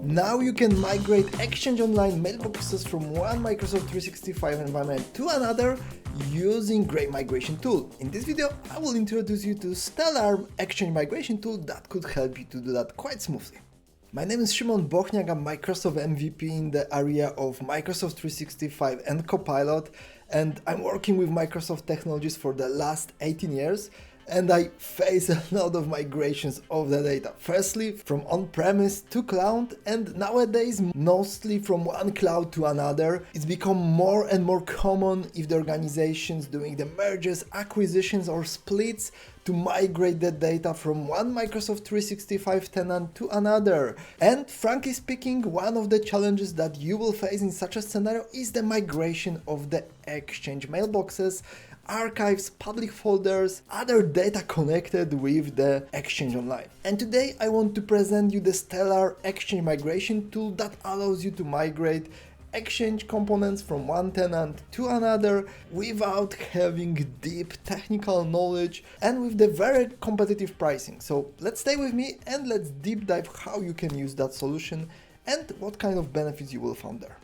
Now you can migrate Exchange Online Mailboxes from one Microsoft 365 environment to another using Great Migration Tool. In this video, I will introduce you to stellar Exchange migration tool that could help you to do that quite smoothly. My name is Szymon Bochniak, I'm Microsoft MVP in the area of Microsoft 365 and Copilot, and I'm working with Microsoft technologies for the last 18 years. And I face a lot of migrations of the data. Firstly, from on-premise to cloud, and nowadays mostly from one cloud to another. It's become more and more common if the organizations doing the mergers, acquisitions or splits to migrate the data from one Microsoft 365 tenant to another. And frankly speaking, one of the challenges that you will face in such a scenario is the migration of the Exchange mailboxes, archives, public folders, other data connected with the Exchange Online. And today I want to present you the stellar Exchange migration tool that allows you to migrate Exchange components from one tenant to another without having deep technical knowledge and with the very competitive pricing. So let's stay with me and let's deep dive how you can use that solution and what kind of benefits you will find there.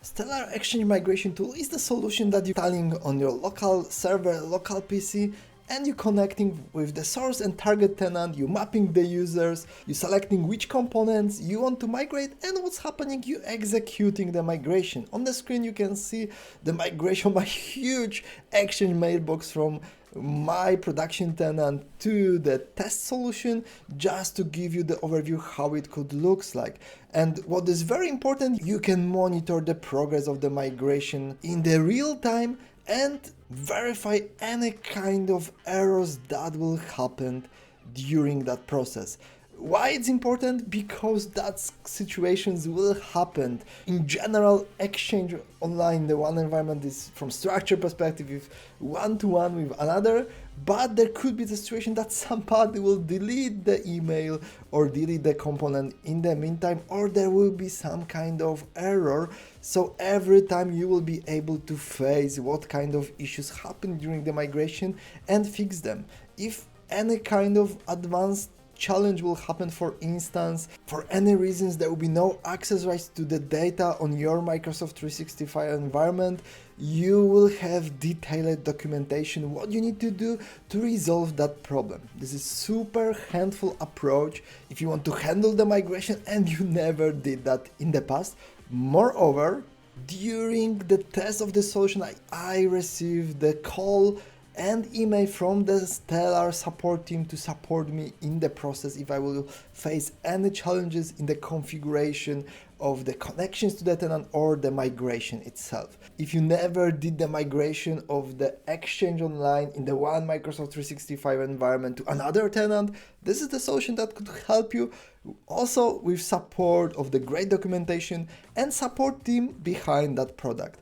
Stellar Exchange Migration Tool is the solution that you're installing on your local server, local PC, and you're connecting with the source and target tenant, you're mapping the users, you're selecting which components you want to migrate, and what's happening, you're executing the migration. On the screen you can see the migration of a huge Exchange mailbox from my production tenant to the test solution, just to give you the overview how it could looks like. And what is very important, you can monitor the progress of the migration in the real time and verify any kind of errors that will happen during that process. Why it's important? Because that situations will happen. In general, Exchange Online, the one environment is from structure perspective, is one-to-one with another, but there could be the situation that somebody will delete the email or delete the component in the meantime, or there will be some kind of error. So every time you will be able to face what kind of issues happen during the migration and fix them. If any kind of advanced challenge will happen, for instance, for any reasons there will be no access rights to the data on your Microsoft 365 environment, you will have detailed documentation what you need to do to resolve that problem. This is super handful approach if you want to handle the migration and you never did that in the past. Moreover, during the test of the solution, I received the call and email from the stellar support team to support me in the process if I will face any challenges in the configuration of the connections to the tenant or the migration itself. If you never did the migration of the Exchange Online in the one Microsoft 365 environment to another tenant, this is the solution that could help you, also with support of the great documentation and support team behind that product.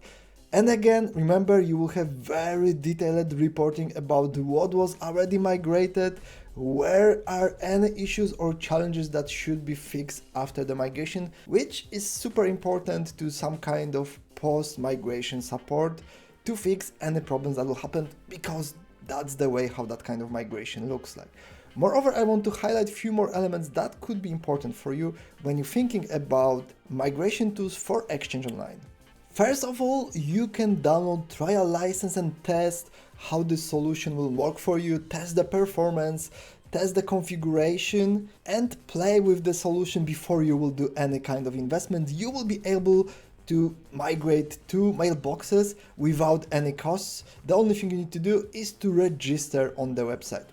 And again, remember, you will have very detailed reporting about what was already migrated, where are any issues or challenges that should be fixed after the migration, which is super important to some kind of post-migration support to fix any problems that will happen, because that's the way how that kind of migration looks like. Moreover, I want to highlight a few more elements that could be important for you when you're thinking about migration tools for Exchange Online. First of all, you can download trial license and test how the solution will work for you, test the performance, test the configuration, and play with the solution before you will do any kind of investment. You will be able to migrate to mailboxes without any costs. The only thing you need to do is to register on the website.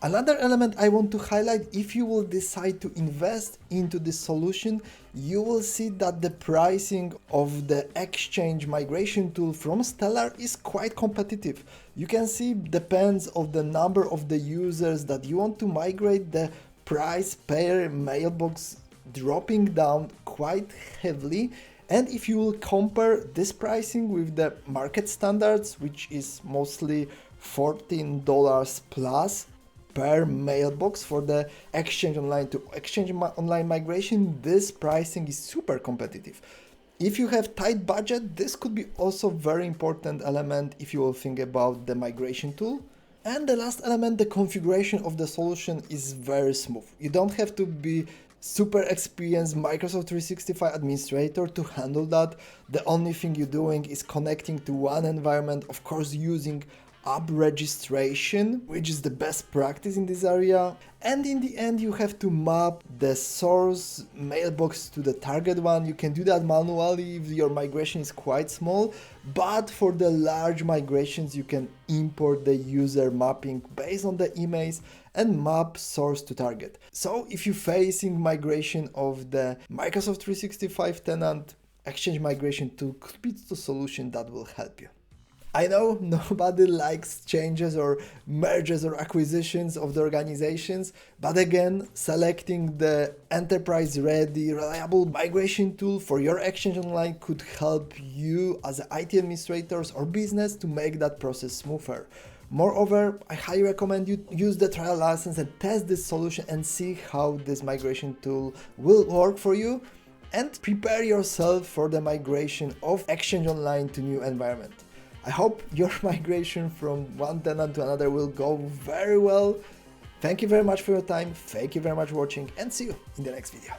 Another element I want to highlight, if you will decide to invest into this solution, you will see that the pricing of the Exchange migration tool from Stellar is quite competitive. You can see, depends on the number of the users that you want to migrate, the price per mailbox dropping down quite heavily. And if you will compare this pricing with the market standards, which is mostly $14 plus per mailbox for the Exchange Online to Exchange Online migration, this pricing is super competitive. If you have tight budget, this could be also very important element if you will think about the migration tool. And the last element, the configuration of the solution is very smooth. You don't have to be super experienced Microsoft 365 administrator to handle that. The only thing you're doing is connecting to one environment, of course using app registration, which is the best practice in this area. And in the end, you have to map the source mailbox to the target one. You can do that manually if your migration is quite small, but for the large migrations, you can import the user mapping based on the emails and map source to target. So if you're facing migration of the Microsoft 365 tenant, Exchange migration tool could be the solution that will help you. I know nobody likes changes or mergers or acquisitions of the organizations, but again, selecting the enterprise-ready, reliable migration tool for your Exchange Online could help you as IT administrators or business to make that process smoother. Moreover, I highly recommend you use the trial license and test this solution and see how this migration tool will work for you, and prepare yourself for the migration of Exchange Online to new environment. I hope your migration from one tenant to another will go very well. Thank you very much for your time. Thank you very much for watching, and see you in the next video.